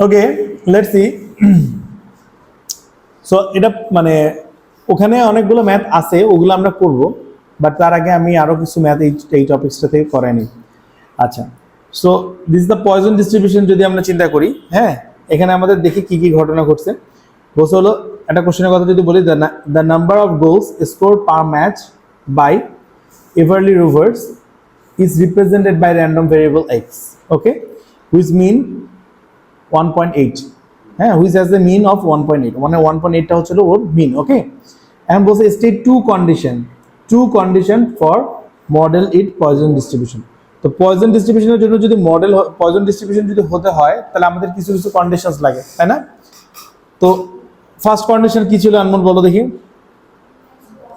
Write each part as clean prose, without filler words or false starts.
Okay, let's see. So এটা মানে ওখানে অনেকগুলো ম্যাথ আছে, ওগুলো আমরা করব, বাট তার আগে আমি আরো কিছু ম্যাথ এই টপিকসটা থেকে করাই নিই। আচ্ছা, so this is the Poisson distribution. যদি আমরা চিন্তা করি, হ্যাঁ, এখানে আমাদের দেখি কি কি ঘটনা ঘটছে। বলছে হলো একটা কোশ্চেনের কথা যদি বলি, the number of goals score per match by Everly Rovers is represented by random variable x, okay, which mean 1.8, হ্যাঁ, which has the mean of 1.8, মানে 1.8 টা হচ্ছে ওর mean, okay। and বলছে state two condition for model it Poisson distribution। তো Poisson distribution এর জন্য যদি model Poisson distribution যদি হতে হয়, তাহলে আমাদের কিছু কিছু কন্ডিশনস লাগে, তাই না? তো ফার্স্ট কন্ডিশন কি ছিল আনমোল, বলো দেখি।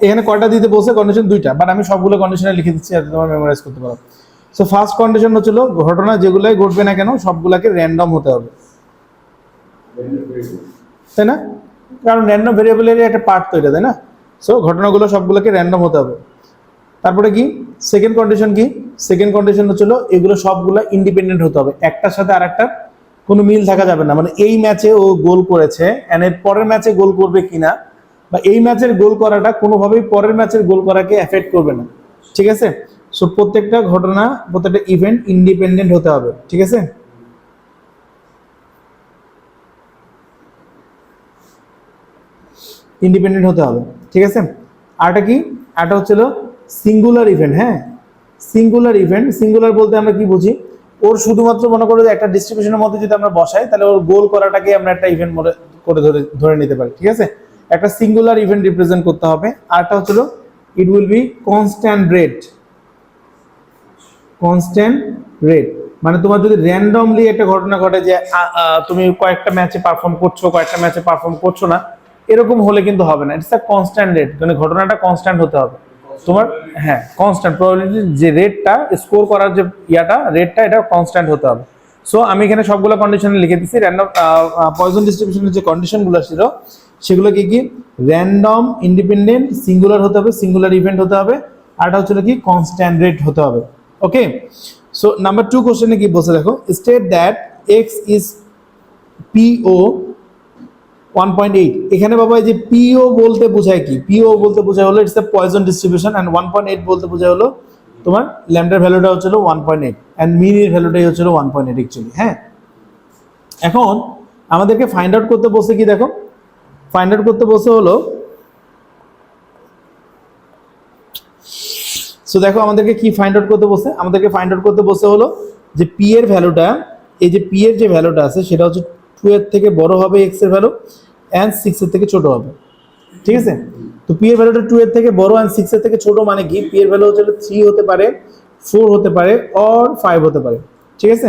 এখানে কয়টা দিতে বলছে? কন্ডিশন দুইটা, বাট আমি সবগুলো কন্ডিশনে লিখে দিচ্ছি যাতে তোমরা মেমোরাইজ করতে পারো। সো ফার্স্ট কন্ডিশন হচ্ছিল ঘটনা যেগুলাই ঘটবে না কেন সবগুলাকে র্যান্ডম হতে হবে, তাই না? কারণ র্যান্ডম ভেরিয়েবলের একটা পার্ট তো এটা, তাই না? সো ঘটনাগুলো সবগুলোকে র্যান্ডম হতে হবে। তারপরে কি সেকেন্ড কন্ডিশন? কি সেকেন্ড কন্ডিশন হচ্ছিল এগুলো সবগুলো ইন্ডিপেন্ডেন্ট হতে হবে, একটার সাথে আরেকটার কোনো মিল থাকা যাবে না। মানে এই ম্যাচে ও গোল করেছে এন্ড এর পরের ম্যাচে গোল করবে কিনা, বা এই ম্যাচের গোল করাটা কোনোভাবেই পরের ম্যাচের গোল করাকে এফেক্ট করবে না, ঠিক আছে? সো প্রত্যেকটা ঘটনা, প্রত্যেকটা ইভেন্ট ইন্ডিপেন্ডেন্ট হতে হবে, ঠিক আছে? ইন্ডিপেন্ডেন্ট হতে হবে, ঠিক আছে? আরটা কি? আরটা হচ্ছিল সিঙ্গুলার ইভেন্ট। হ্যাঁ, সিঙ্গুলার ইভেন্ট, সিঙ্গুলার বলতে আমরা কি বুঝি? ওর শুধুমাত্র মনে করো যে একটা ডিস্ট্রিবিউশনের মধ্যে যদি আমরা বসাই, তাহলে ওর গোল করাটাকে আমরা একটা ইভেন্ট করে ধরে নিতে পারি, ঠিক আছে? একটা সিঙ্গুলার ইভেন্ট রিপ্রেজেন্ট করতে হবে। আরটা হচ্ছিল it will be constant rate. Constant rate মানে তোমার যদি র্যান্ডমলি একটা ঘটনা ঘটে যে তুমি কয়েকটা ম্যাচে পারফর্ম করছো, কয়েকটা ম্যাচে পারফর্ম করছো না, এরকম হলে কিন্তু হবে না। ইটস আ কনস্ট্যান্ট রেট, মানে ঘটনাটা কনস্ট্যান্ট হতে হবে তোমার। হ্যাঁ, কনস্ট্যান্ট প্রবাবিলিটি, যে রেটটা স্কোর করার যে রেটটা, এটা কনস্ট্যান্ট হতে হবে। সো আমি এখানে সবগুলো কন্ডিশনে লিখে দিচ্ছি। র্যান্ডম পয়জন ডিস্ট্রিবিউশনের যে কন্ডিশনগুলো ছিল সেগুলো কি কি? র্যান্ডম, ইন্ডিপেন্ডেন্ট, সিঙ্গুলার হতে হবে, সিঙ্গুলার ইভেন্ট হতে হবে, আরটা হচ্ছিল কি? কনস্ট্যান্ট রেট হতে হবে, ওকে। সো নাম্বার 2 কোশ্চেনে কি বলছে দেখো, স্টেট দ্যাট এক্স ইজ পিও 1.8। এখানে বাবা এই যে পিও বলতে বোঝায় কি? পিও বলতে বোঝায় হলো it's a Poisson distribution, and 1.8 বলতে বোঝায় হলো তোমার ল্যামডার ভ্যালুটা হচ্ছিল 1.8 এন্ড মিনের ভ্যালুটাই হচ্ছিল 1.8 অ্যাকচুয়ালি। হ্যাঁ, এখন আমাদেরকে ফাইন্ড আউট করতে বলছে কি দেখো, ফাইন্ড আউট করতে বলছে হলো, সো দেখো আমাদেরকে কি ফাইন্ড আউট করতে বলছে? আমাদেরকে ফাইন্ড আউট করতে বলছে হলো যে পি এর ভ্যালুটা, এই যে পি এর যে ভ্যালুটা আছে সেটা হচ্ছে 2 এর থেকে বড় হবে এক্স এর ভ্যালু, এন্ড 6 এর থেকে ছোট হবে, ঠিক আছে? তো পি এর ভ্যালুটা 2 এর থেকে বড় এন্ড 6 এর থেকে ছোট মানে কি? পি এর ভ্যালু হচ্ছে 3 হতে পারে, 4 হতে পারে, অর 5 হতে পারে, ঠিক আছে?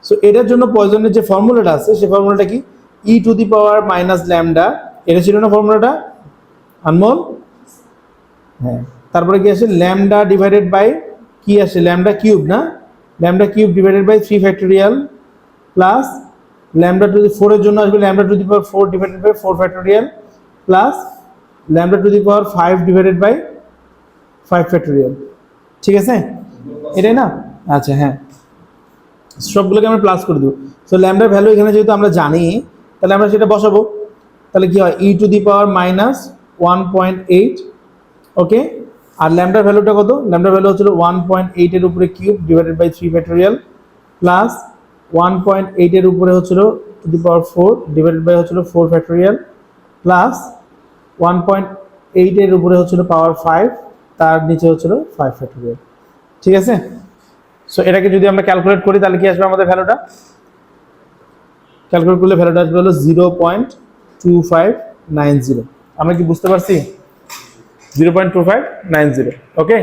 সো এটার জন্য পয়জনের যে ফর্মুলাটা আছে সেই ফর্মুলাটা কি? E to the power minus lambda, এটা ছিল না ফর্মুলাটা আনমোল? হ্যাঁ, তারপরে কি আসে? ল্যামডা ডিভাইডেড বাই কি আসে? ল্যামডা কিউব, না? Lambda cube divided by 3 factorial plus lambda to the 4 এর জন্য আসবে lambda to the power 4 divided by 4 factorial plus lambda to the power 5 divided by 5 factorial, ঠিক আছে? এটাই না? আচ্ছা, হ্যাঁ, সবগুলোকে আমরা প্লাস করে দেবো। সো ল্যামডার ভ্যালু এখানে যেহেতু আমরা জানি, তাহলে আমরা সেটা বসাবো। তাহলে কি হয়? ই টু দি পাওয়ার মাইনাস 1.8, ওকে। আর ল্যামডার ভ্যালুটা কত? ল্যামডার ভ্যালু হচ্ছিল 1.8 এর উপরে cube divided by 3 factorial plus 1.8 এর উপরে হচ্ছিল to the power 4 divided by হচ্ছিল 4 ফ্যাক্টোরিয়াল প্লাস 1.8 এর উপরে হচ্ছিল পাওয়ার 5, তার নিচে হচ্ছিল 5 ফ্যাক্টোরিয়াল, ঠিক আছে? সো এটাকে যদি আমরা ক্যালকুলেট করি তাহলে কি আসবে আমাদের ভ্যালুটা? ক্যালকুলেট করলে ভ্যালুটা আসবে হলো 0.2590। আমরা কি বুঝতে পারছি? 0.2590, ওকে।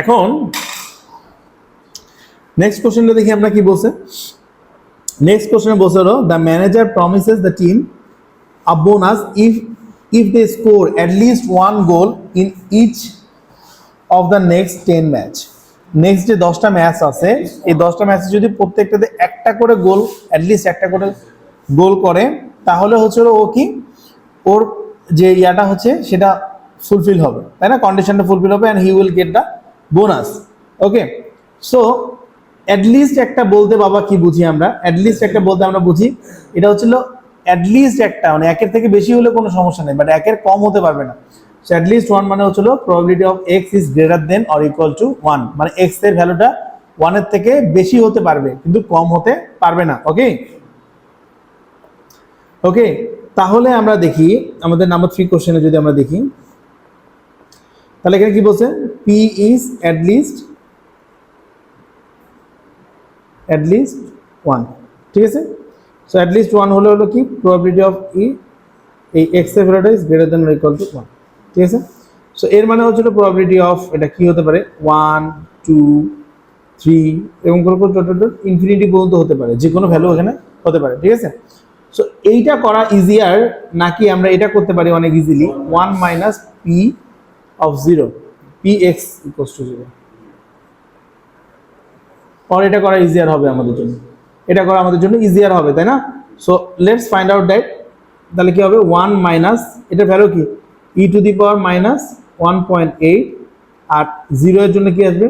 এখন নেক্সট কোশ্চেনটা দেখি আমরা কি বলছে। নেক্সট কোশ্চেনে বলছে হলো the manager promises the team a bonus if they score at least one goal in each of the next 10 match। Next যে 10টা ম্যাচ আছে এই 10টা ম্যাচে যদি প্রত্যেকটাতে একটা করে গোল, অ্যাটলিস্ট একটা করে গোল করে, তাহলে হচ্ছে ও কি ওর যে ইয়াটা হচ্ছে সেটা ফুলফিল হবে, তাই না? কন্ডিশনটা ফুলফিল হবে and he will get the bonus, okay. So at least একটা বলতে বাবা কি বুঝি আমরা, অ্যাটলিস্ট একটা বলতে আমরা বুঝি এটা হচ্ছিল অ্যাটলিস্ট একটা, মানে একের থেকে বেশি হলে কোনো সমস্যা নেই, বাট একের কম হতে পারবে না। সো অ্যাটলিস্ট ওয়ান মানে হচ্ছিল probability of x is greater than or equal to one, মানে এক্স এর ভ্যালুটা ওয়ানের থেকে বেশি হতে পারবে কিন্তু কম হতে পারবে না। ওকে ওকে, তাহলে আমরা দেখি আমাদের নাম্বার 3 কোশ্চেনে যদি আমরা দেখি, তাহলে এখানে কি বলছে, P is at least one, ঠিক আছে। সো অ্যাট লিস্ট ওয়ান হলে হলো কি প্রবাবিলিটি অফ ই, এই এক্স এর ভ্যালুটা is greater than or equal to one, ঠিক আছে। সো এর মানে হচ্ছিল প্রবাবিলিটি অফ এটা কি হতে পারে 1 2 3 এবং কোনো ইনফিনিটি পর্যন্ত হতে পারে, যে কোনো ভ্যালু এখানে হতে পারে, ঠিক আছে। সো এইটা করা ইজিয়ার নাকি আমরা এটা করতে পারি অনেক easily 1 minus P of 0 P x equals to 0, আর এটা করা ইজিয়ার হবে আমাদের জন্য, এটা করা আমাদের জন্য ইজিয়ার হবে, তাই না। So let's find out that, তাহলে কি হবে 1 মাইনাস এটার ভ্যালু কি e to the power minus 1.8, আর 0 এর জন্য কি আসবে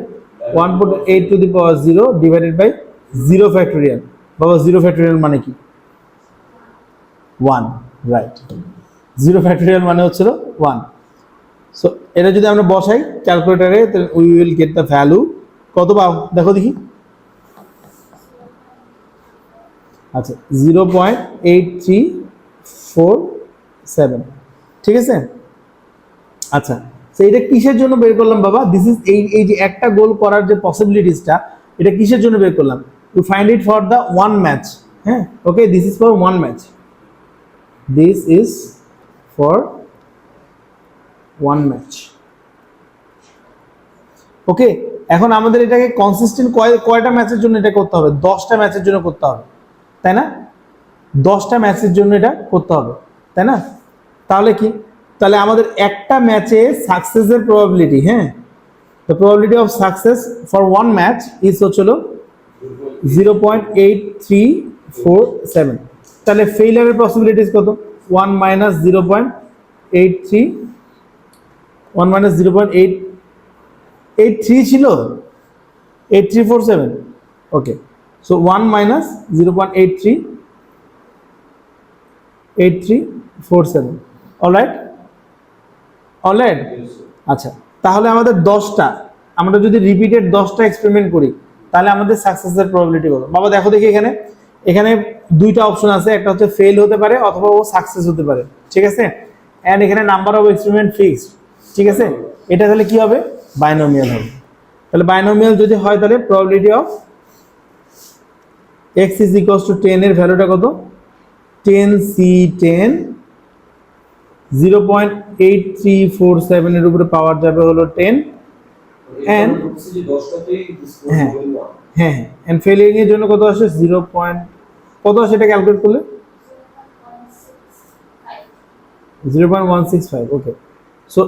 1.8 to the power 0 divided by 0 factorial. বাবা 0 ফ্যাক্টোরিয়াল মানে কি 1, রাইট, 0 ফ্যাক্টোরিয়াল মানে হচ্ছিল 1। সো এটা যদি আমরা বসাই ক্যালকুলেটারে, we will get the value, কত পাও দেখো দেখি, আচ্ছা 0.8347, ঠিক আছে। আচ্ছা, তো এটা কিসের জন্য বের করলাম বাবা, দিস ইজ এই যে একটা গোল করার যে পসিবিলিটিসটা, এটা কিসের জন্য বের করলাম, to find it for the one match. হ্যাঁ, okay, this is for one match, this is for one match. Okay, এখন আমাদের এটাকে কনসিস্টেন্ট কয়টা ম্যাচের জন্য এটা করতে হবে, 10টা ম্যাচের জন্য করতে হবে, তাই না, 10টা ম্যাচের জন্য এটা করতে হবে, তাই না। তাহলে কি, তাহলে আমাদের একটা ম্যাচে সাকসেসের প্রবাবিলিটি, হ্যাঁ, the probability of success for one match is হচ্ছিল 0.8347, তাহলে ফেইলিয়ারের পসিবিলিটিস কত 1 মাইনাস 0.83, 1 মাইনাস 0.883 ছিল 8347, okay. So 1 minus 0.8347, alright alright. আচ্ছা, তাহলে আমাদের 10টা, আমরা যদি রিপিটেড 10টা এক্সপেরিমেন্ট করি তাহলে আমাদের সাকসেসের প্রবাবিলিটি কত বাবা দেখো দেখি, এখানে এখানে দুইটা অপশন আছে, একটা হচ্ছে ফেল হতে পারে অথবা ও সাকসেস হতে পারে, ঠিক আছে। এন্ড এখানে নাম্বার অফ এক্সপেরিমেন্ট ফিক্সড, ঠিক আছে। এটা তাহলে কি হবে বাইনোমিয়াল হবে, তাহলে বাইনোমিয়াল যদি হয় তাহলে probability of x is equals two 10 এর ভ্যালুটা কত 10c10, 0.8347 এর উপরে পাওয়ার যাবে হলো 10, এন্ড হ্যাঁ হ্যাঁ এন্ড ফেলিং এর জন্য কত আসে 0. কত আসে এটা ক্যালকুলেট করলে 0.165, ওকে। সো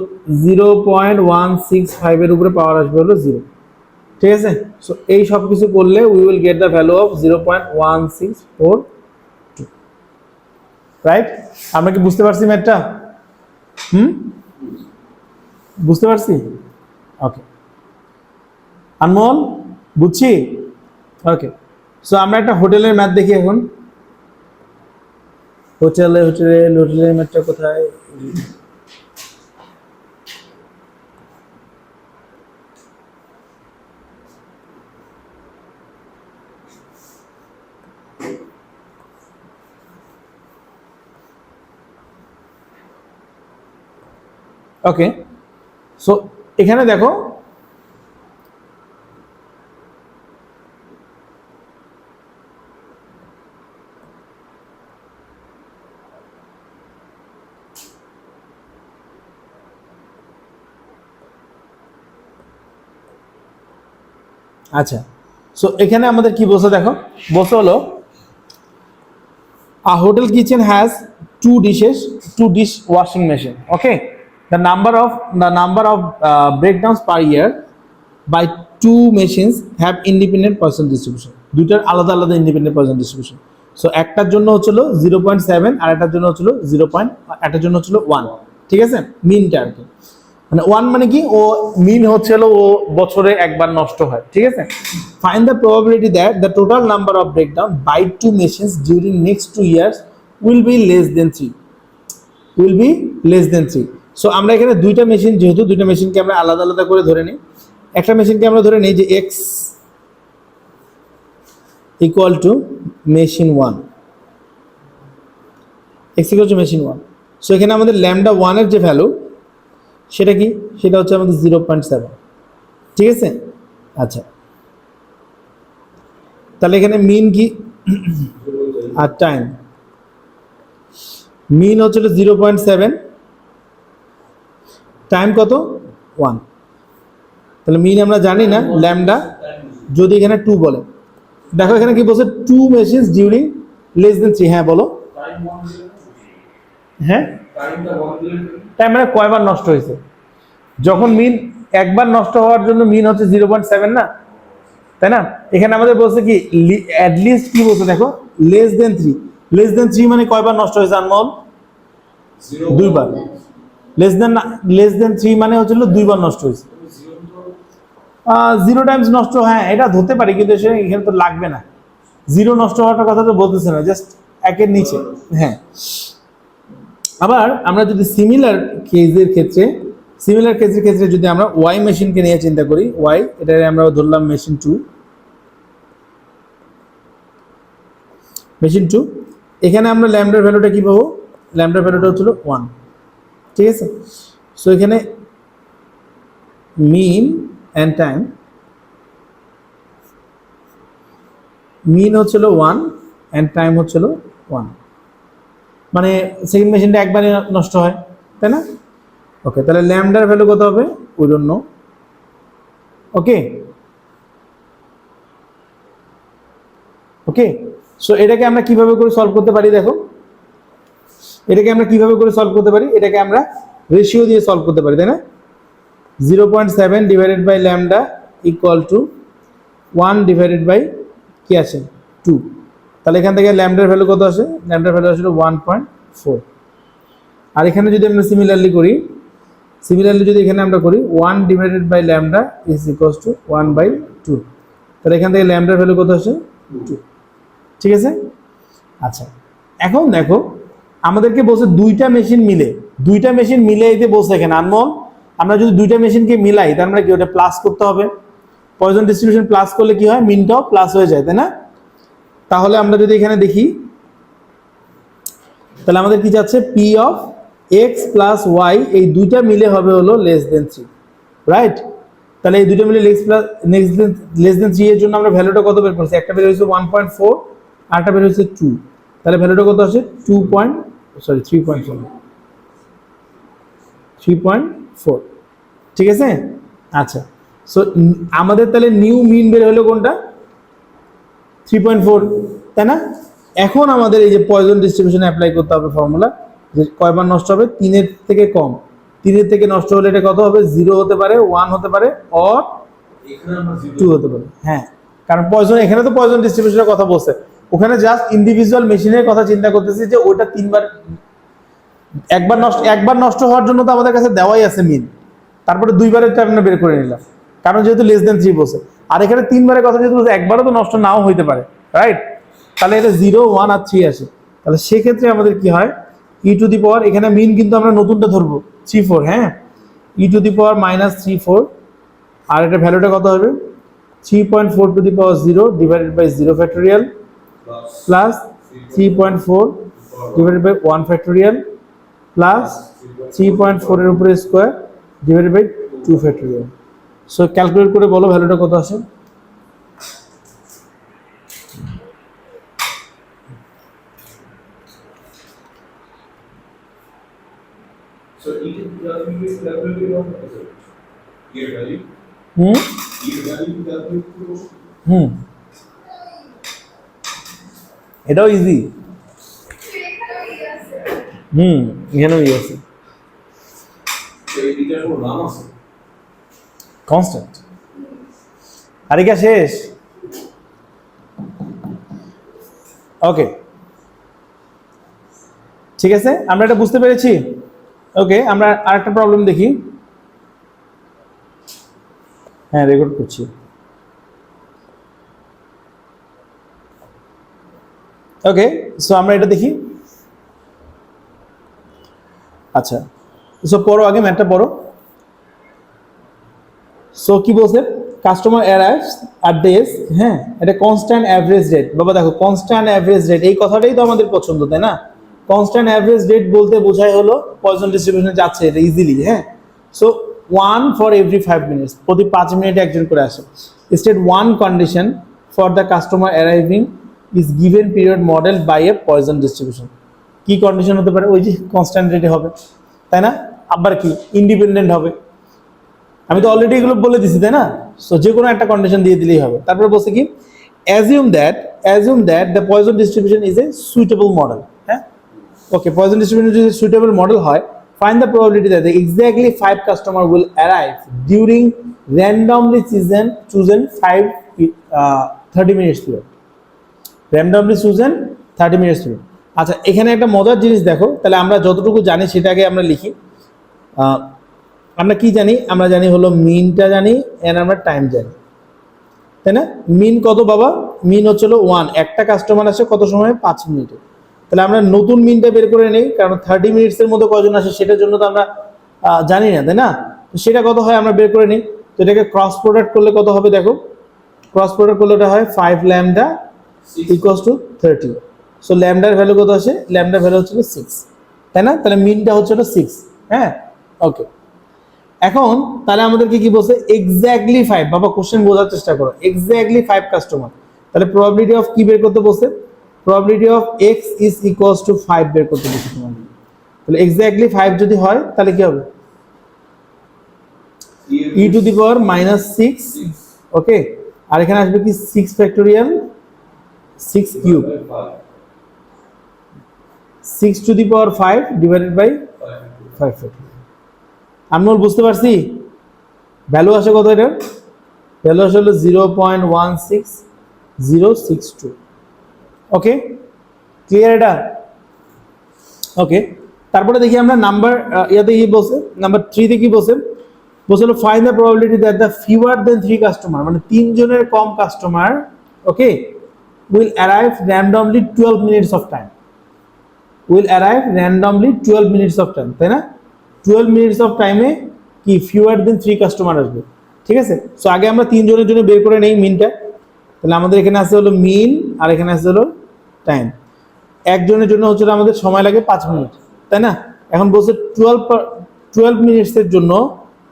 0.165 এর উপরে পাওয়ার আসবে হলো 0, ঠিক আছে। সো এই সব কিছু করলে we will get the value of 0.1642, right. আমরা কি বুঝতে পারছি ম্যাথটা, বুঝতে পারছি, ওকে আনমোল বুঝছি, ওকে। সো আমরা একটা হোটেলের ম্যাথ দেখি এখন, হোটেলের ম্যাথটা কোথায়, ওকে। সো এখানে দেখো আচ্ছা, সো এখানে আমাদের কি বলছে দেখো, বলছে হলো a hotel kitchen has 2 dishes, 2 dish washing machine, okay. The number of breakdowns per year by 2 machines have independent Poisson distribution, দুইটার আলাদা আলাদা ইন্ডিপেন্ডেন্ট Poisson distribution। সো একটার জন্য হচ্ছিল 0.7 আর একটার জন্য হচ্ছিল 0. একটার জন্য হচ্ছিল 1, ঠিক আছে, মিনটা আর কি। মানে 1 মানে কি, ও মিন হচ্ছে ও বছরে একবার নষ্ট হয়, ঠিক আছে। Find the probability that the total number of breakdown by 2 machines during next 2 years will be less than 3, will be less than 3। So আমরা এখানে দুইটা মেশিন, যেহেতু দুইটা মেশিনকে আমরা আলাদা আলাদা করে ধরে নিই। একটা মেশিনকে আমরা ধরে নিই যে x equal to machine 1, x equal to machine 1। So এখানে আমাদের ল্যামডা 1 এর যে ভ্যালু সেটা কি, সেটা হচ্ছে আমাদের 0.7, ঠিক আছে। আচ্ছা, তাহলে এখানে মিন কি আর টাইম, মিন হচ্ছিল 0.7, টাইম কত 1। তাহলে মিন আমরা জানি না, ল্যামডা যদি এখানে 2 বলে, দেখো এখানে কি বলছে 2 মেশিনস ডিউরিং লেস দেন 3। হ্যাঁ বলো, হ্যাঁ টাইম মানে কয়বার নষ্ট হয়েছে। যখন মিন একবার নষ্ট হওয়ার জন্য মিন হচ্ছে 0.7 না, তাই না। এখানে আমাদের বলছে কি অ্যাটলিস্ট কি বলছে দেখো, লেস দেন 3, লেস দেন 3 মানে কয়বার নষ্ট হয়েছে আনমোল, 2 বার। লেস দেন 3 মানে হচ্ছিল 2 বার নষ্ট হয়েছে। 0 টাইমস নষ্ট, হ্যাঁ এটা ধরতে পারি, কিন্তু এখানে তো লাগবে না, 0 নষ্ট হওয়ার কথা তো বলতেছে না, জাস্ট একের নিচে। হ্যাঁ, আবার আমরা যদি সিমিলার কেসের ক্ষেত্রে যদি আমরা ওয়াই মেশিনকে নিয়ে চিন্তা করি, ওয়াই এটা আমরা ধরলাম মেশিন 2, এখানে আমরা ল্যামডার ভ্যালুটা কি পাবো, ল্যামডার ভ্যালুটা হচ্ছিল 1, ঠিক আছে। সো এখানে মিন অ্যান্ড টাইম, মিন হচ্ছিল 1 অ্যান্ড টাইম হচ্ছিল 1, মানে সেকেন্ড মেশিনটা একবারই নষ্ট হয়, তাই না। ওকে, তাহলে ল্যামডার ভ্যালু কত হবে, we don't know. Okay okay, so এটাকে আমরা কিভাবে করে সলভ করতে পারি, দেখো এটাকে আমরা কিভাবে করে সলভ করতে পারি, এটাকে আমরা রেশিও দিয়ে সলভ করতে পারি, তাই না। 0.7 divided by lambda equal to 1 divided by কি আছে 2। তাহলে এখান থেকে ল্যামডার ভ্যালু কত আসে, ল্যামডার ভ্যালু আসলে 1.4। আর এখানে যদি আমরা সিমিলারলি যদি এখানে আমরা করি 1 divided by lambda is equals to 1/2, তাহলে এখান থেকে ল্যামডার ভ্যালু কত আসে 2, ঠিক আছে। আচ্ছা, এখন দেখো আমাদেরকে বলছে দুইটা মেশিন মিলে এতে বলছে এখানে আনমোল, আমরা যদি দুইটা মেশিনকে মিলাই তার মানে কি ওটা প্লাস করতে হবে, পয়জন ডিস্ট্রিবিউশন প্লাস করলে কি হয়, মিনটাও প্লাস হয়ে যায়, তাই না। তাহলে আমরা যদি এখানে দেখি, তাহলে আমাদের কি যাচ্ছে, P of X plus Y, এই দুইটা মিলে হবে হলো লেস দেন 3, রাইট। তাহলে এই দুইটা মিলে লেস দেন 3 এর জন্য আমরা ভ্যালুটা কত বের করছি, একটা বের হয়েছে 1.4 আর একটা বের হয়েছে 2, তাহলে ভ্যালুটা কত আসে 3.4, ঠিক আছে। আচ্ছা, সো আমাদের তাহলে নিউ মিন বের হলো কোনটা, 3.4, তাই না। এখন আমাদের এই যে পয়জন ডিস্ট্রিবিউশনে অ্যাপ্লাই করতে হবে ফর্মুলা, যে কয়বার নষ্ট হবে, 3 এর থেকে কম, 3 এর থেকে নষ্ট হলে এটা কত হবে, 0 হতে পারে, 1 হতে পারে, অর 2 হতে পারে। হ্যাঁ, কারণ পয়জন, এখানে তো পয়জন ডিস্ট্রিবিউশনের কথা বলছে, ওখানে জাস্ট ইন্ডিভিজুয়াল মেশিনের কথা চিন্তা করতেছি, যে ওইটা 3 বার, একবার নষ্ট হওয়ার জন্য তো আমাদের কাছে দেওয়াই আছে মিন, তারপরে 2 বারের টার্ম বের করে নিলাম, কারণ যেহেতু লেস দেন 3 বলছে। আর এখানে 3 বারের কথা যেহেতু একবারও তো নষ্ট নাও হইতে পারে, রাইট। তাহলে এটা 0, 1 আর 3 আসে, তাহলে সেক্ষেত্রে আমাদের কি হয়, ই টু দি পাওয়ার, এখানে মিন কিন্তু আমরা নতুনটা ধরবো 3.4, হ্যাঁ, ই টু দি পাওয়ার -3.4, আর এটা ভ্যালুটা কত হবে 3.4 to the power 0 divided by 0 factorial plus 3.4 divided by 1 factorial plus 3.4 এর উপরে square divided by 2 factorial. So calculate করে বলো ভ্যালুটা কত আসে। So each is calculated on year value. Year value calculated. এটাও ইজি। এখানেও ই আছে, এইটার কোনো নাম আছে, কনস্ট্যান্ট। আরিকা শেষ, ওকে ঠিক আছে, আমরা এটা বুঝতে পেরেছি। ওকে, আমরা আরেকটা প্রবলেম দেখি। হ্যাঁ রেকর্ড করছি। ওকে, সো আমরা এটা দেখি। আচ্ছা, সো পড়ো আগে ম্যাথটা পড়ো। সো কি বলছে, কাস্টমার অ্যারাইভস অ্যাট ডেস, হ্যাঁ এটা কনস্ট্যান্ট অ্যাভারেজ রেট। বাবা দেখো কনস্ট্যান্ট অ্যাভারেজ রেট এই কথাটাই তো আমাদের পছন্দ, তাই না? কনস্ট্যান্ট অ্যাভারেজ রেট বলতে বোঝায় হলো পয়জন ডিস্ট্রিবিউশনে যাচ্ছে এটা ইজিলি, হ্যাঁ। সো 1 ফর এভরি 5 মিনিটস, প্রতি 5 মিনিটে একজন করে আসে। State one condition for the customer arriving is given period model by a Poisson distribution. কি কন্ডিশন হতে পারে? ওই যে কনস্ট্যান্ট রেটে হবে, তাই না? আবার কি ইন্ডিপেন্ডেন্ট হবে? আমি তো অলরেডি এগুলো বলে দিছি, তাই না? সো যে কোনো একটা কন্ডিশন দিয়ে দিলেই হবে। তারপরে বলছে কি, assume that the Poisson distribution is a suitable model, হ্যাঁ। ওকে, পয়জন ডিস্ট্রিবিউশন যদি সুইটেবল মডেল হয়, find the probability that exactly 5 customer will arrive during randomly chosen 30 minutes period. Randomly chosen 30 minutes period. আচ্ছা, এখানে একটা মজার জিনিস দেখো, তাহলে আমরা যতটুকু জানি সেটাকে আমরা লিখি। আমরা কি জানি? আমরা জানি হলো মিনটা জানি, এন্ড আমরা টাইম জানি, তাই না? মিন কত বাবা? মিন হচ্ছে 1, একটা কাস্টমার আসে কত সময়? 5 মিনিটে। তাহলে আমরা নতুন মিনটা বের করে নেই, কারণ 30 মিনিটসের মধ্যে কয়জন আসে সেটার জন্য তো আমরা জানি না, তাই না? তো সেটা কত হয় আমরা বের করে নিই। তো এটাকে ক্রস প্রোডাক্ট করলে কত হবে দেখো, ক্রস প্রোডাক্ট করলে ওটা হয় 5 ল্যামডা ইকুয়ালস টু 30। সো ল্যামডার ভ্যালু কত আসে? ল্যামডার ভ্যালু হচ্ছে 6, তাই না? তাহলে মিনটা হচ্ছে 6, হ্যাঁ। ওকে, এখন তাহলে আমাদেরকে কি বলছে? এক্স্যাক্টলি 5। বাবা কোশ্চেন বোঝার চেষ্টা করো। এক্স্যাক্টলি 5 কাস্টমার, তাহলে প্রবাবিলিটি অফ কি বের করতে বলছে? Probability of x is equals two 5 বের করতে বলছে তোমাদের। তাহলে এক্স্যাক্টলি 5 যদি হয় তাহলে কি হবে? e টু দি পাওয়ার -6, ওকে। আর এখানে আসবে কি 6 factorial, 6 cube, 6 to the power 5 divided by 5 factorial. আমি বুঝতে পারছি ভ্যালু আসে কত? এটা ভ্যালু আসে হলো 0.16062। ওকে, ক্লিয়ার এটা? ওকে, তারপরে দেখি আমরা নাম্বার ইয়াতে কি বলছে, নাম্বার 3 তে কি বলছে? বলছিল find the probability that the fewer than 3 customer, মানে 3 জনের কম customer, okay, will arrive randomly 12 minutes of time. Will arrive randomly 12 minutes of time, তাই না? 12 মিনিটস অফ টাইমে কি ফিউয়ার দেন 3 কাস্টমার আসবে, ঠিক আছে? সো আগে আমরা 3 জনের জন্য বের করে নেই মিনটা। তাহলে আমাদের এখানে আছে হলো মিন, আর এখানে আছে হলো টাইম। একজনের জন্য হচ্ছে আমাদের সময় লাগে 5 মিনিট, তাই না? এখন বলছে 12 মিনিটসের জন্য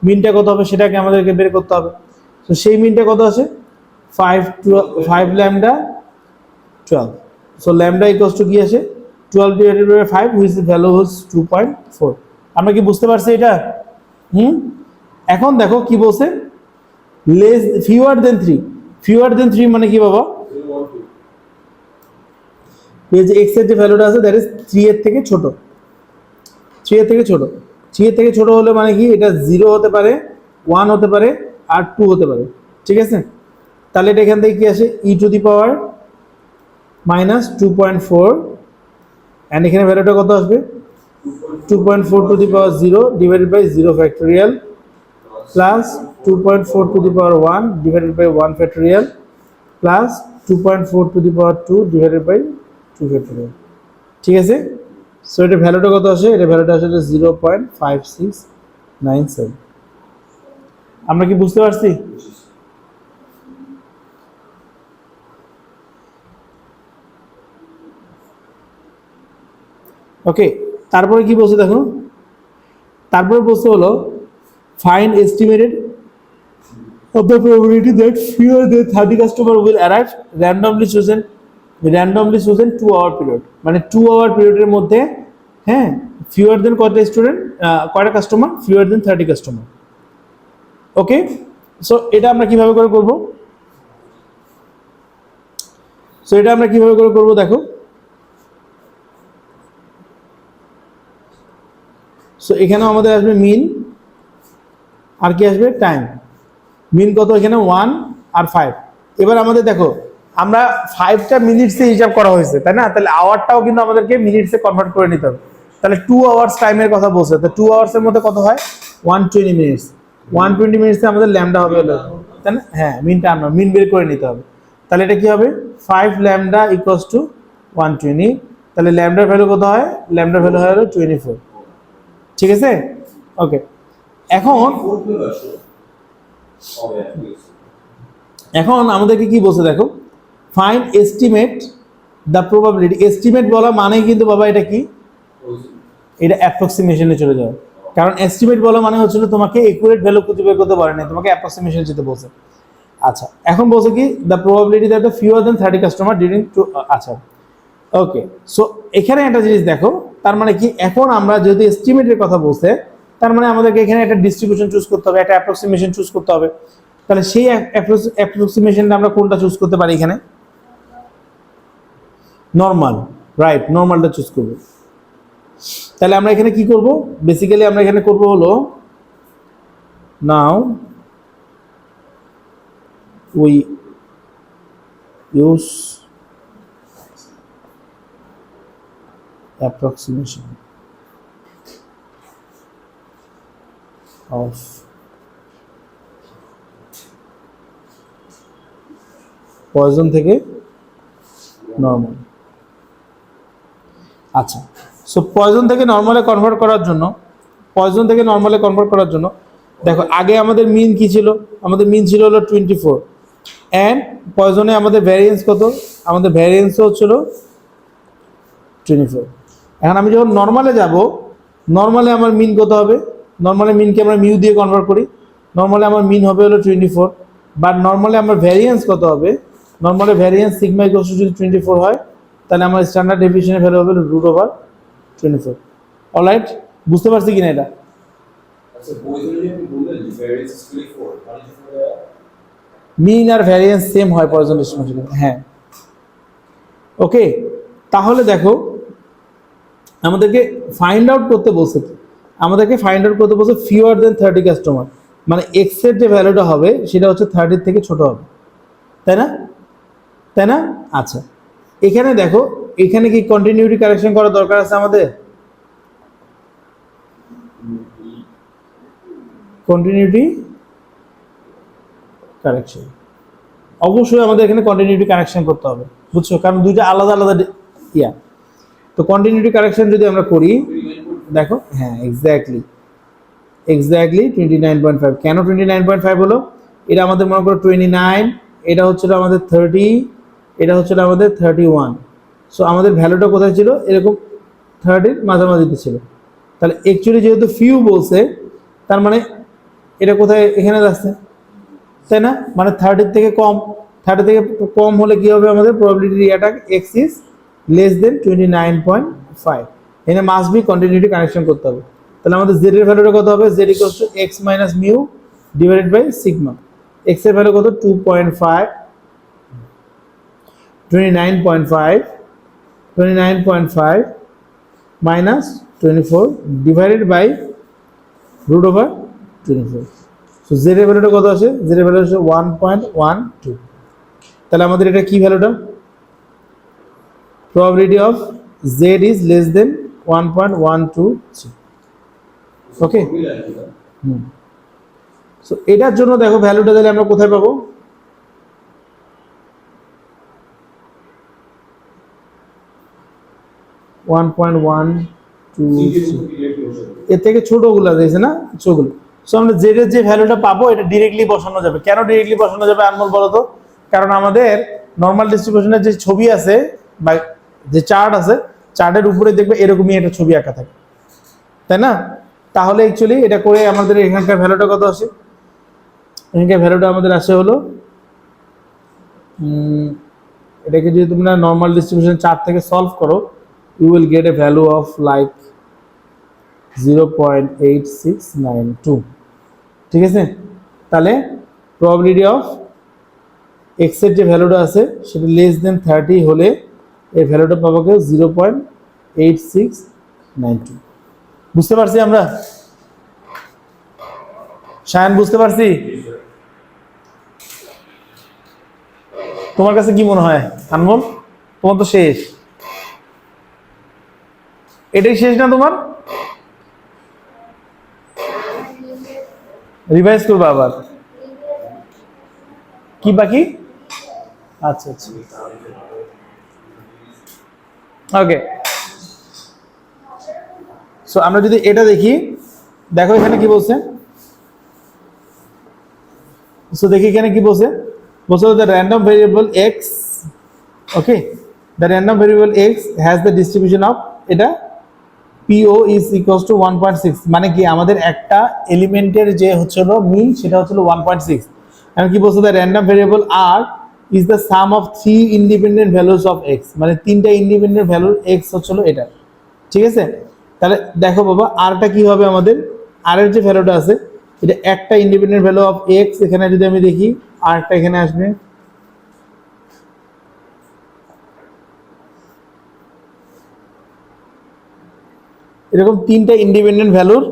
মিনটা কত হবে সেটাকে আমাদেরকে বের করতে হবে। তো সেই মিনটা কত আছে? 5 lambda 12। So lambda equals to কি আসে? 12 divided by 5 which is value হচ্ছে 2.4। আমরা কি বুঝতে পারছি এটা? এখন দেখো কি বলছে, less fewer than 3। Fewer than 3 মানে কি বাবা? এই যে x এর যে ভ্যালুটা আছে দ্যাট ইজ 3 এর থেকে ছোট। 3 এর থেকে ছোট, 3 এর থেকে ছোট হলে মানে কি এটা 0 হতে পারে, 1 হতে পারে, আর 2 হতে পারে, ঠিক আছে? তাহলে এটা এখান থেকে কি আসে? e to the power -2.4, and এখানে ভ্যালুটা কত আসবে? 2.4 to the power 0 divided by 0 factorial plus 2.4 to the power 1 divided by 1 factorial plus 2.4 to the power 2 divided by 2 factorial, ঠিক আছে? সো এটা ভ্যালুটা কত আসে? এটা ভ্যালুটা আসলে 0.5697। আমরা কি বুঝতে পারছি? ওকে, তারপরে কি বলছে দেখো, তারপরে বলছে হলো find estimated of the probability that fewer than 30 customer will arrive randomly chosen 2 hour period, মানে 2 hour পিরিয়ডের মধ্যে, হ্যাঁ, fewer than কয়টা স্টুডেন্ট, কয়টা customer? fewer than 30 customer. Okay, so এটা আমরা কিভাবে করে করব? সো এটা আমরা কিভাবে করে করব দেখো। সো এখানে আমাদের আসবে মিন, আর কি আসবে? টাইম। মিন কত? এখানে 1 আর 5। এবার আমাদের দেখো, আমরা 5টা মিনিটসে হিসাব করা হয়েছে, তাই না? তাহলে আওয়ারটাও কিন্তু আমাদেরকে মিনিটসে কনভার্ট করে নিতে হবে। তাহলে 2 আওয়ার্স টাইমের কথা বলছে, তো 2 আওয়ার্সের মধ্যে কত হয়? 120 মিনিটস। 120 মিনিটসে আমাদের ল্যামডা হবে হলো তাই না? হ্যাঁ, মিনটা আননোন, মিন বের করে নিতে হবে। তাহলে এটা কি হবে 5 ল্যামডা ইকুয়ালস টু 120। তাহলে ল্যামডার ভ্যালু কত হয়? ল্যামডার ভ্যালু হয় হলো 24। ঠিক আছে, ওকে। এখন Four কিলো আসো। Oh yeah, please. এখন আমাদেরকে কি বলছে দেখো, find estimate the probability. Estimate বলা মানেই কিন্তু বাবা এটা কি, এটা অ্যাপ্রক্সিমেশনে চলে যাবে। কারণ এস্টিমেট বলা মানে হচ্ছিল তোমাকে একুরেট ভ্যালু খুঁজে বের করতে পারে না, তোমাকে অ্যাপ্রক্সিমেশন যেতে বলছে। আচ্ছা, এখন বলছে কি the probability that the fewer than 30 customer during two, আচ্ছা ওকে। সো এখানে একটা জিনিস দেখো, তার মানে কি এখন আমরা যদি এস্টিমেটের কথা বলছে, তার মানে আমাদেরকে এখানে একটা ডিস্ট্রিবিউশন চুজ করতে হবে, একটা অ্যাপ্রক্সিমেশন চুজ করতে হবে। তাহলে সেই অ্যাপ্রক্সিমেশনটা আমরা কোনটা চুজ করতে পারি এখানে? নর্মাল, রাইট, নর্মালটা চুজ করব। তাহলে আমরা এখানে কি করব? বেসিক্যালি আমরা এখানে করব হলো now we use approximation of poison থেকে নর্মাল। আচ্ছা, সো পয়জন থেকে নর্মালে কনভার্ট করার জন্য, পয়জন থেকে নর্মালে কনভার্ট করার জন্য দেখো আগে আমাদের মিন কি ছিল? আমাদের মিন ছিল হলো 24 অ্যান্ড পয়জনে আমাদের ভ্যারিয়েন্স কত? আমাদের ভ্যারিয়েন্সও হচ্ছিল 24। এখন আমি যখন নর্মালে যাব, নর্মালে আমার মিন কত হবে? নর্মালে মিনকে আমরা মিউ দিয়ে কনভার্ট করি, নর্মালে আমার মিন হবে হলো 24। বাট নর্মালে আমার ভ্যারিয়েন্স কত হবে? নর্মালে ভ্যারিয়েন্স সিগমা ইকুয়ালস টু যদি 24 হয়, তাহলে আমার স্ট্যান্ডার্ড ডেভিয়েশনের ভ্যালু হবে √24। অলরাইট, বুঝতে পারছি কিনা এটা? আচ্ছা, বইগুলো যে আপনি বললেন যে ভ্যারিয়েন্স 24, মানে মিন আর ভ্যারিয়েন্স সেম হয় পয়জন ডিস্ট্রিবিউশনে, হ্যাঁ। ওকে, তাহলে দেখো আমাদেরকে ফাইন্ড আউট করতে বলছে কি? আমাদেরকে ফাইন্ড আউট করতে বলছে ফিউয়ার দেন 30 কাস্টমার, মানে এক্স এর যে ভ্যালুটা হবে সেটা হচ্ছে 30 থেকে ছোট হবে, তাই না? তাই না? আচ্ছা, এখানে দেখো, এখানে কি কন্টিনিউটি কারেকশন করার দরকার আছে আমাদের? কন্টিনিউটি কারেকশন অবশ্যই আমাদের এখানে কন্টিনিউটি কারেকশন করতে হবে, বুঝছো? কারণ দুইটা আলাদা আলাদা ইয়া। তো কন্টিনিউটি কারেকশন যদি আমরা করি, দেখো, হ্যাঁ এক্স্যাক্টলি 29.5। কেন 29.5 হলো? এটা আমাদের মনে করো 29, এটা হচ্ছিল আমাদের 30, এটা হচ্ছিল আমাদের 31। সো আমাদের ভ্যালুটা কোথায় ছিল? এরকম 30-র মাঝামাঝিতে ছিল। তাহলে অ্যাকচুয়ালি যেহেতু ফিউ বলছে, তার মানে এটা কোথায়? এখানে যাচ্ছে, তাই না? মানে 30 থেকে কম, 30 থেকে কম হলে কি হবে? আমাদের probability attack x is less than 29.5। এখানে মাস্ট বি কন্টিনিউটি কানেকশন করতে হবে। তাহলে আমাদের জেড এর ভ্যালুটা কত হবে? Z equals to X minus mu divided by sigma. X এর ভ্যালু কত? 2.5, 29.5 minus 24 divided by √24। So Z এর ভ্যালুটা কত আসে? জেড এর ভ্যালু আসে 1.12। তাহলে আমাদের এটা কি ভ্যালুটা? probability of z is less than 1.123। Okay, so এটার জন্য দেখো ভ্যালুটা তাহলে আমরা কোথায় পাবো? এর থেকে ছোটগুলো দিয়েছে না, ছোটগুলো। সো আমরা জেড এর যে ভ্যালুটা পাবো এটা ডিরেক্টলি বসানো যাবে। কেন ডিরেক্টলি বসানো যাবে আনমোল বলো তো? কারণ আমাদের নর্মাল ডিস্ট্রিবিউশনের যে ছবি আছে বা যে চার্ট আছে, চার্টের উপরে দেখবে এরকমই একটা ছবি আঁকা থাকে, তাই না? তাহলে অ্যাকচুয়ালি এটা করে আমাদের এখানকার ভ্যালুটা কত আসে? এখানকার ভ্যালুটা আমাদের আসে হলো, এটাকে যদি তোমরা নর্মাল ডিস্ট্রিবিউশন চার্ট থেকে সলভ করো, you will get a value of like 0.8692। ঠিক আছে, তাহলে প্রবাবিলিটি অফ এক্স এর যে ভ্যালুটা আছে সেটা লেস দেন 30 হলে এই ভ্যালুটা পাবো 0.8692। বুঝতে পারছি আমরা? শায়ান বুঝতে পারছি? তোমার কাছে কি মনে হয় আনমোল? তোমার তো শেষ, এটাই শেষ না তোমার? রিভাইজ করবে আবার? কি বাকি? আচ্ছা আচ্ছা, ওকে। সো আমরা যদি এটা দেখি, দেখো এখানে কি বলছে। সো দেখি এখানে কি বলছে, বলছে the random variable x, okay, the random variable x has the distribution of, এটা পিও ইজ ইকুয়ালস টু 1.6, মানে কি আমাদের একটা এলিমেন্টের যে হচ্ছে হলো মিন সেটা হচ্ছে 1.6। এখন কি বলছে, the random variable R is the sum of 3 independent values of X, মানে তিনটা ইন্ডিপেন্ডেন্ট ভ্যালুর এক্স হচ্ছে হলো এটা, ঠিক আছে। তাহলে দেখো বাবা আরটা কি হবে, আমাদের আর এর যে ভ্যালুটা আছে এটা একটা ইন্ডিপেন্ডেন্ট ভ্যালু অফ এক্স, এখানে যদি আমি দেখি আরটা এখানে আসবে, এরকম তিনটা ইন্ডিপেন্ডেন্ট ভ্যালুর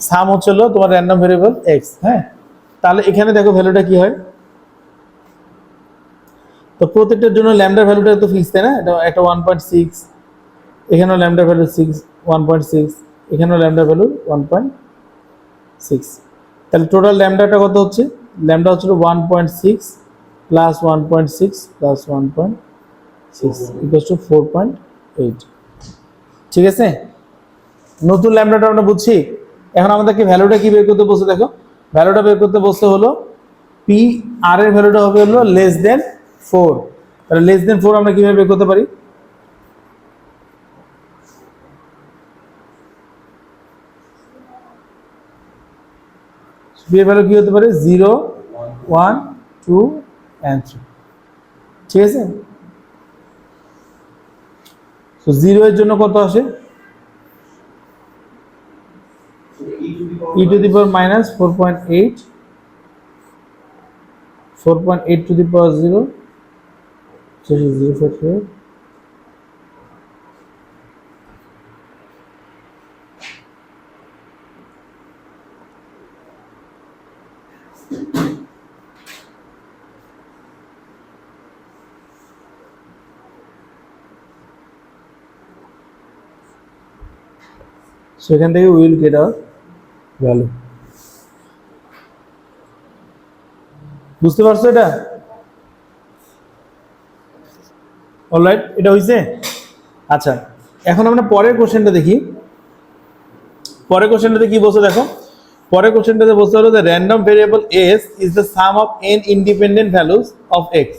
সাম হচ্ছে হলো তোমার র্যান্ডম ভেরিয়েবল এক্স। হ্যাঁ, তাহলে এখানে দেখো ভ্যালুটা কি হয়, তো প্রত্যেকটার জন্য ল্যামডার ভ্যালুটা তো ফিক্স, তাই না, এটা একটা 1.6, এখানেও ল্যামডার ভ্যালু 1.6, এখানেও ল্যামডার ভ্যালু 1.6, তাহলে টোটাল ল্যামডাটা কত হচ্ছে, ল্যামডা হচ্ছে 1.6 প্লাস 1.6 প্লাস 1.6 ইকুয়ালস টু 4.8, ঠিক আছে। নতুন ল্যামডাটা আমরা বুঝছি। এখন আমাদেরকে ভ্যালুটা কি বের করতে বলছে, দেখো ভ্যালুটা বের করতে বলছে হলো পি আর এর ভ্যালুটা হবে হলো লেস দেন 4, তাহলে লেস দেন 4 আমরা কিভাবে বের করতে পারি, পি এর ভ্যালু কি হতে পারে 0, 1, 2 and 3, ঠিক আছে। তো 0 এর জন্য কত আসে, e to the power minus 4.8, 4.8 to the power 0, so 0.4, so এখান থেকে we will get our value, বুঝতে পারছো এটা? অলরাইট, এটা হইছে। আচ্ছা, এখন আমরা পরের কোশ্চেনটা দেখি। পরের কোশ্চেনটাতে কি বলছে দেখো, পরের কোশ্চেনটাতে বলতে হলো the random variable S is the sum of n independent values of x.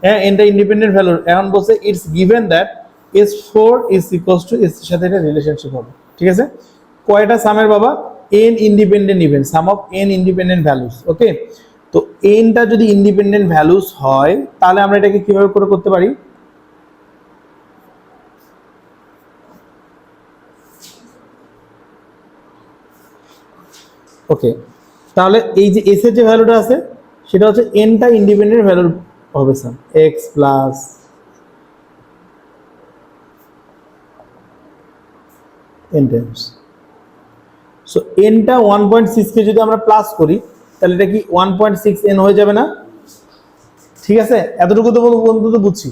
হ্যাঁ, এনটা ইন্ডিপেন্ডেন্ট ভ্যালু, এখন বলছে it's given that S 4 is equals two S এর সাথে এটা রিলেশনশিপ হবে, ঠিক আছে। কয়টা সামের বাবা, n independent event, sum of n independent values, okay. তো এনটা যদি ইন্ডিপেন্ডেন্ট ভ্যালুস হয় তাহলে আমরা এটাকে কিভাবে করে করতে পারি, ওকে। তাহলে এই যে এস এর যে ভ্যালুটা আছে সেটা হচ্ছে এনটা ইন্ডিপেন্ডেন্ট ভ্যালু হবে sum x plus n times, so এনটা 1.6 কে যদি আমরা প্লাস করি তাহলে এটা কি 1.6 এন হয়ে যাবে না, ঠিক আছে। এতটুকু তো বন্ধু তো বুঝছি,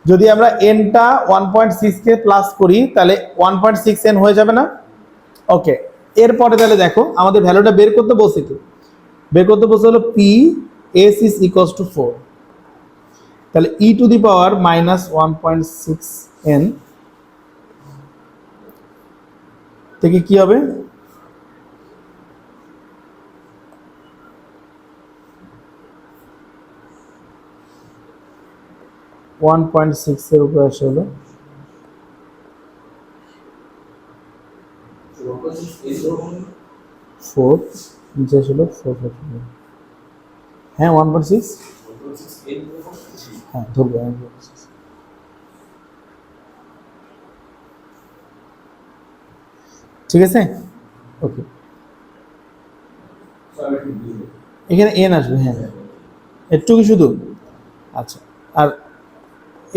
যদি আমরা এনটা 1.6 কে প্লাস করি তাহলে 1.6 এন হয়ে যাবে না, ওকে। এরপরে তাহলে দেখো আমাদের ভ্যালুটা বের করতে বলছে কি, বের করতে বলছে হলো p s is equals to 4, তাহলে e to the power minus 1.6 n থেকে কি হবে, ওয়ান পয়েন্ট সিক্স এর উপরে আসে হলো 4, নিচে আসলো 4, হ্যাঁ 1.6, হ্যাঁ ধরবো 1.6, ঠিক আছে, ওকে। এখানে এন আসবে, হ্যাঁ একটু কি শুধু, আচ্ছা। আর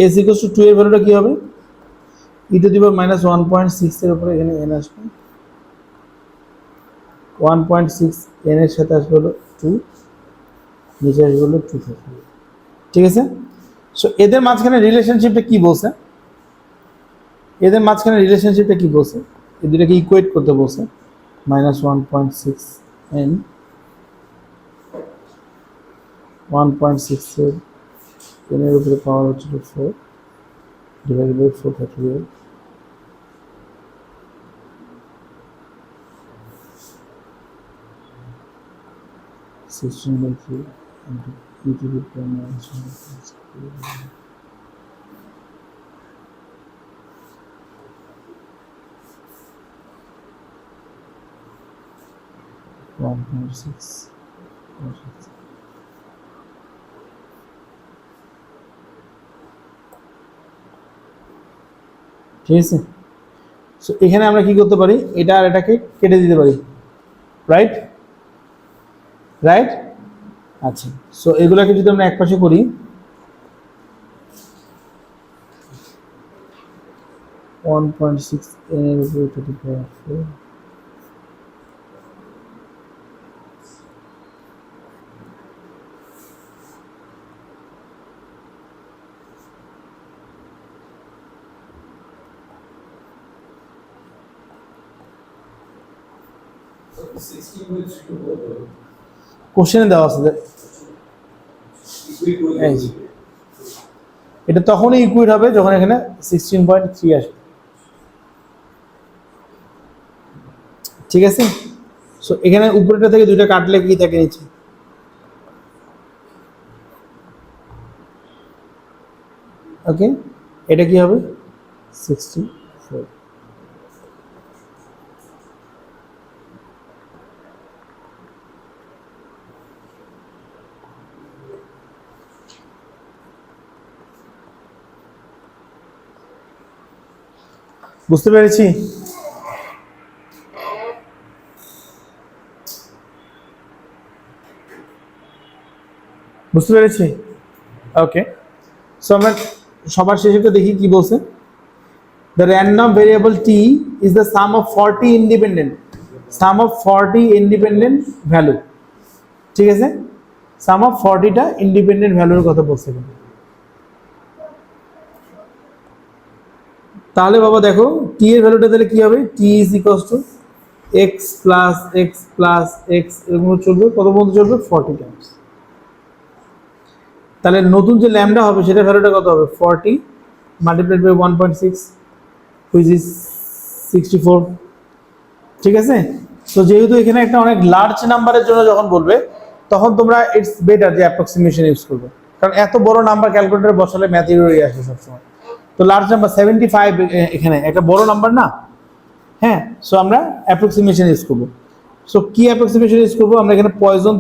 এস ইকুয়ালস টু 2 এর ভ্যালুটা কি হবে, ই টু দি পাওয়ার মাইনাস 1.6 এর উপরে এখানে এন আসবে, 1.6 এন এর সাথে আসবে হলো 2, নিচে আসবে হলো 2, ঠিক আছে। সো এদের মাঝখানে রিলেশনশিপটা কি বলছে, এদের মাঝখানে রিলেশনশিপটা কি বলছে, এই দুটাকে ইকুয়েট করতে বলছে, মাইনাস 1.6 এন 1.6 10 এর উপরে পাওয়ার হচ্ছে 4 divided by 4 factorial, by 3 into e to the power minus 1.6. ঠিক আছে, সো এখানে আমরা কি করতে পারি, এটা আর এটাকে কেটে দিতে পারি, রাইট রাইট। আচ্ছা, সো এগুলাকে যদি আমরা এক পাশে করি, 1.6 এর উপরে two the power 4 16 with 3 over. কোশ্চেনে দেওয়া আছে যে Equate করে এই যে। এটা তখনই ইকুইট হবে যখন এখানে 16.3 আসবে, ঠিক আছে। সো এখানে উপরেটা থেকে দুইটা কাটলে কি থাকে নিচে, ওকে, এটা কি হবে 64। বুঝতে পেরেছি? বুঝতে পেরেছি, ওকে। সো আমরা সবার শেষে তো দেখি কি বলছে, the random variable t is the sum of 40 independent value, ঠিক আছে, sum of 40টা ইন্ডিপেন্ডেন্ট ভ্যালুর কথা বলছে। তাহলে বাবা দেখো t এর ভ্যালুটা তাহলে কি হবে, t is equals to x plus x এরকম চলবে, কত পর্যন্ত চলবে 40 টাইমস। তাহলে নতুন যে ল্যামডা হবে সেটা ভ্যালুটা কত হবে, 40 মাল্টিপ্লাইড বাই 1.6 which is 64, ঠিক আছে। তো যেহেতু এখানে একটা অনেক লার্জ নাম্বারের জন্য যখন বলবে তখন তোমরা ইটস বেটার যে অ্যাপ্রক্সিমেশন ইউজ করবে, কারণ এত বড় নাম্বার ক্যালকুলেটরে বসালে ম্যাথ এররই আসে সবসময়। তো লার্জ নাম্বার 75 এখানে একটা বড় নাম্বার না, হ্যাঁ। সো আমরা অ্যাপ্রক্সিমেশন ইউজ করবো। সো কি অ্যাপ্রক্সিমেশন ইউজ করবো আমরা এখানে, পয়জন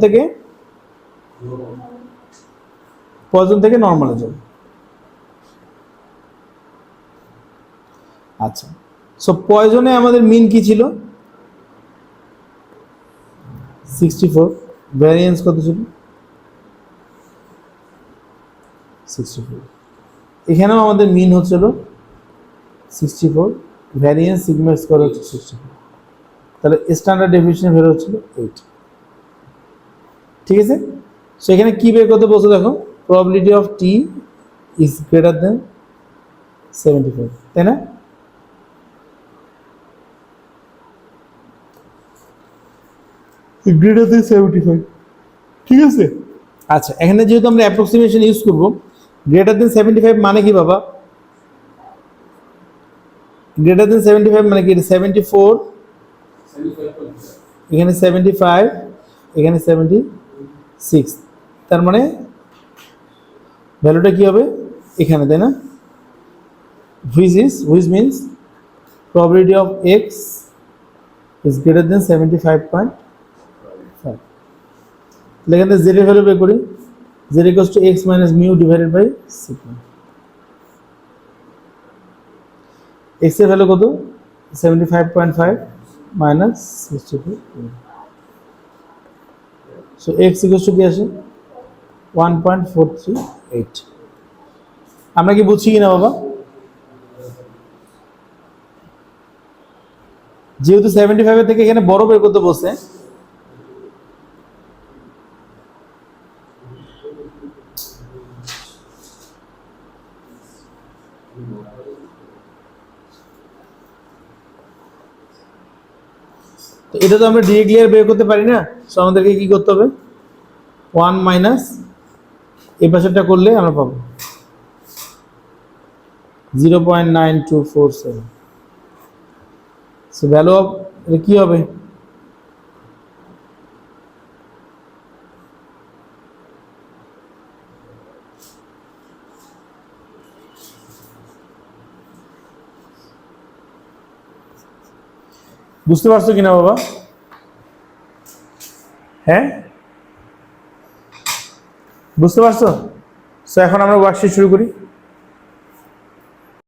থেকে নর্মালে যাবো। আচ্ছা, সো পয়জনে আমাদের মিন কি ছিল 64, ভ্যারিয়েন্স কত ছিল 64, এখানেও আমাদের মিন হচ্ছিল 64, ভ্যারিয়েন্স সিগমা স্কয়ার হচ্ছে 64, তাহলে স্ট্যান্ডার্ড ডেফিনিশন বের হচ্ছিল 8, ঠিক আছে। সো এখানে কি বের করতে বলছো দেখো, probability of T is greater than 75, তাই না? গ্রেটার দেন 75, ঠিক আছে। আচ্ছা, এখানে যেহেতু আমরা অ্যাপ্রক্সিমেশন ইউজ করব, গ্রেটার দেন 75 মানে কি বাবা, গ্রেটার দেন 75 মানে কি, 74, 75.5 এখানে 75, এখানে 76, তার মানে ভ্যালুটা কি হবে এখানে, তাই না? which means probability of x is greater than 75.5। এখান থেকে z এর ভ্যালু বের করি, z equals to x minus mu divided by sigma। x এর ভ্যালু কত, 75.5 minus 64, so x equals to কি আসে 1.438। আমরা কি বুঝছি কিনা বাবা? যেহেতু 75 থেকে এখানে বড় বের করতে বসে, তো এটা তো আমরা ডিরেক্টলি আর বের করতে পারি না। সো আমাদেরকে কি করতে হবে, 1 মাইনাস এই পাশেরটা করলে আমরা পাবো 0.9247। সো ভ্যালু অফ কি হবে? বুঝতে পারছো কিনা বাবা? হ্যাঁ, বুঝতে পারছো? সো এখন আমরা ওয়ার্কশিট শুরু করি।